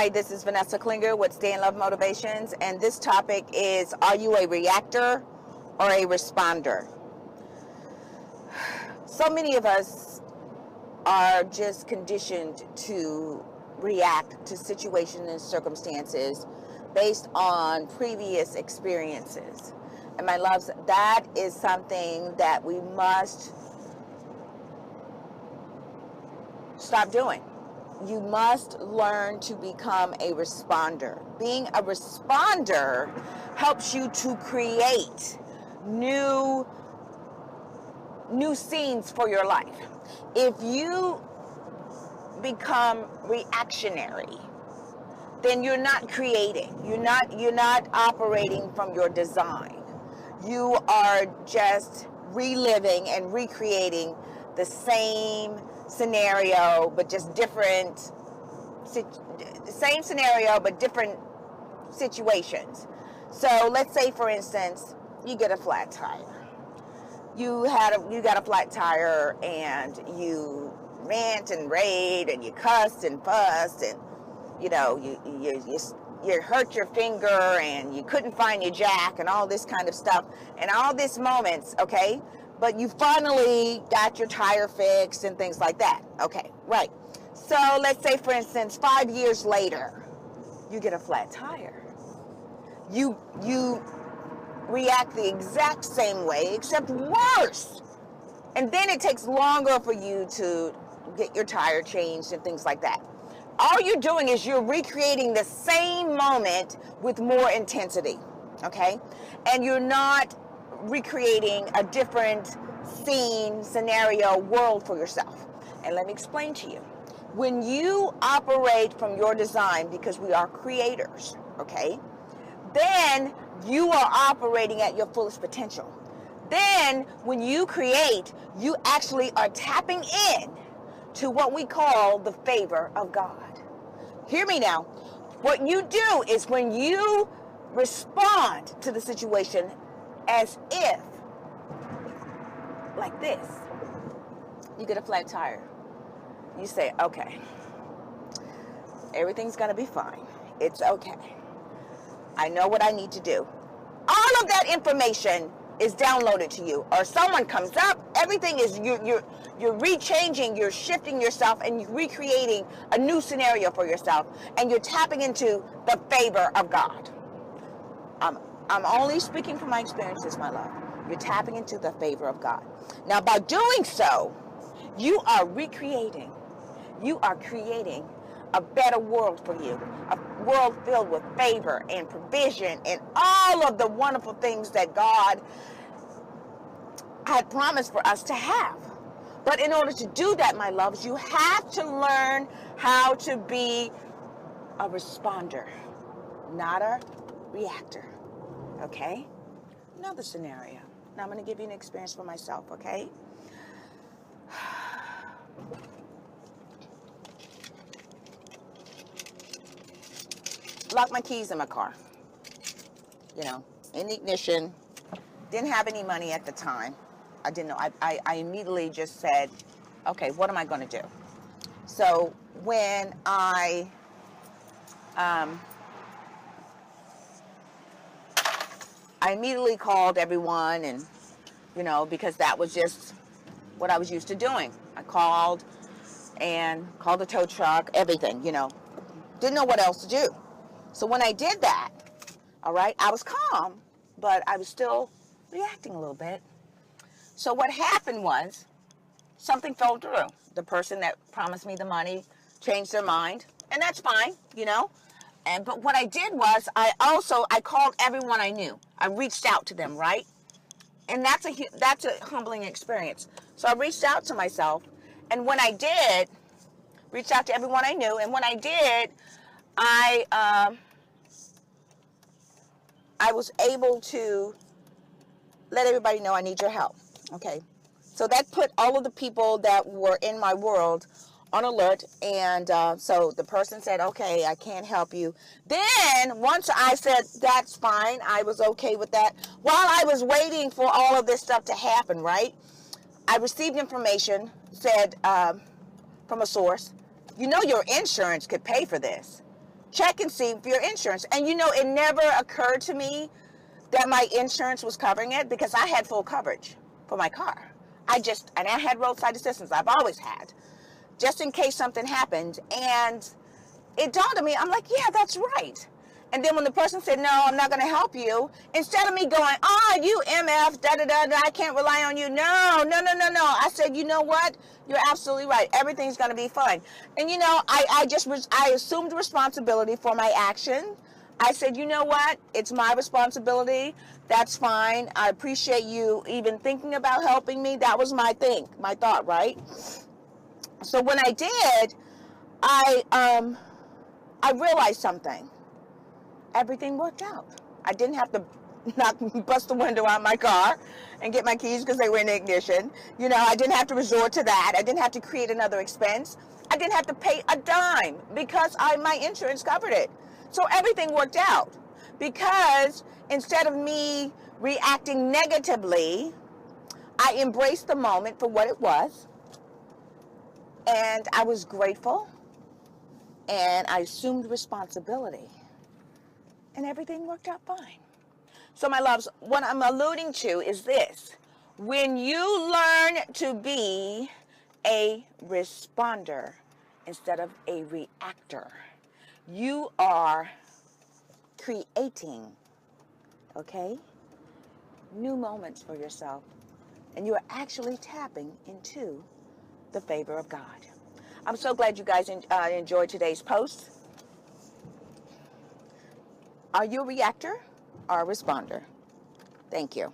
Hi, this is Vanessa Klinger with Staynlove Motivations, and this topic is, are you a reactor or a responder? So many of us are just conditioned to react to situations and circumstances based on previous experiences. And my loves, that is something that we must stop doing. You must learn to become a responder. Being a responder helps you to create new scenes for your life. If you become reactionary, then you're not creating. You're not operating from your design. You are just reliving and recreating the same scenario, but just different, same scenario, but different situations. So let's say, for instance, you get a flat tire. You got a flat tire, and you rant and rave, and you cussed and fussed, and you hurt your finger, and you couldn't find your jack, and all this kind of stuff, and all these moments, okay? But you finally got your tire fixed and things like that. Okay, right. So let's say, for instance, 5 years later, you get a flat tire. You react the exact same way, except worse. And then it takes longer for you to get your tire changed and things like that. All you're doing is you're recreating the same moment with more intensity, okay? And you're not recreating a different scene, scenario, world for yourself. And let me explain to you. When you operate from your design, because we are creators, okay, then you are operating at your fullest potential. Then when you create, you actually are tapping in to what we call the favor of God. Hear me now. What you do is, when you respond to the situation as if, like this, you get a flat tire. You say, okay, everything's going to be fine. It's okay. I know what I need to do. All of that information is downloaded to you, or someone comes up. Everything is, you're rechanging, you're shifting yourself, and you're recreating a new scenario for yourself, and you're tapping into the favor of God. I'm only speaking from my experiences, my love. You're tapping into the favor of God. Now, by doing so, you are recreating. You are creating a better world for you. A world filled with favor and provision and all of the wonderful things that God had promised for us to have. But in order to do that, my loves, you have to learn how to be a responder, not a reactor. Okay? Another scenario. Now I'm going to give you an experience for myself, okay? Locked my keys in my car. In the ignition. Didn't have any money at the time. I didn't know. I immediately just said, okay, what am I going to do? So when I immediately called everyone, and, because that was just what I was used to doing. I called the tow truck, everything, Didn't know what else to do. So when I did that, all right, I was calm, but I was still reacting a little bit. So what happened was, something fell through. The person that promised me the money changed their mind, and that's fine, But what I did was, I called everyone I knew. I reached out to them, right? And that's a humbling experience. So I reached out to myself, and when I did, reached out to everyone I knew, and when I did, I was able to let everybody know I need your help. Okay. So that put all of the people that were in my world on alert, and so the person said, okay, I can't help you. Then once I said that's fine, I was okay with that. While I was waiting for all of this stuff to happen, right, I received information, said from a source, your insurance could pay for this. check and see if your insurance. And you know, it never occurred to me that my insurance was covering it because I had full coverage for my car. And I had roadside assistance. I've always had, just in case something happened. And it dawned on me, I'm like, yeah, that's right. And then when the person said, no, I'm not going to help you, instead of me going, oh, you MF, da-da-da-da, I can't rely on you. No. I said, you know what? You're absolutely right. Everything's going to be fine. And, you know, I assumed responsibility for my action. I said, you know what? It's my responsibility. That's fine. I appreciate you even thinking about helping me. That was my thought, right? So when I did, I realized something. Everything worked out. I didn't have to bust the window out of my car and get my keys because they were in the ignition. You know, I didn't have to resort to that. I didn't have to create another expense. I didn't have to pay a dime because my insurance covered it. So everything worked out because instead of me reacting negatively, I embraced the moment for what it was, and I was grateful, and I assumed responsibility. And everything worked out fine. So my loves, what I'm alluding to is this. When you learn to be a responder instead of a reactor, you are creating, okay, new moments for yourself. And you are actually tapping into the favor of God. I'm so glad you guys enjoyed today's post. Are you a reactor or a responder? Thank you.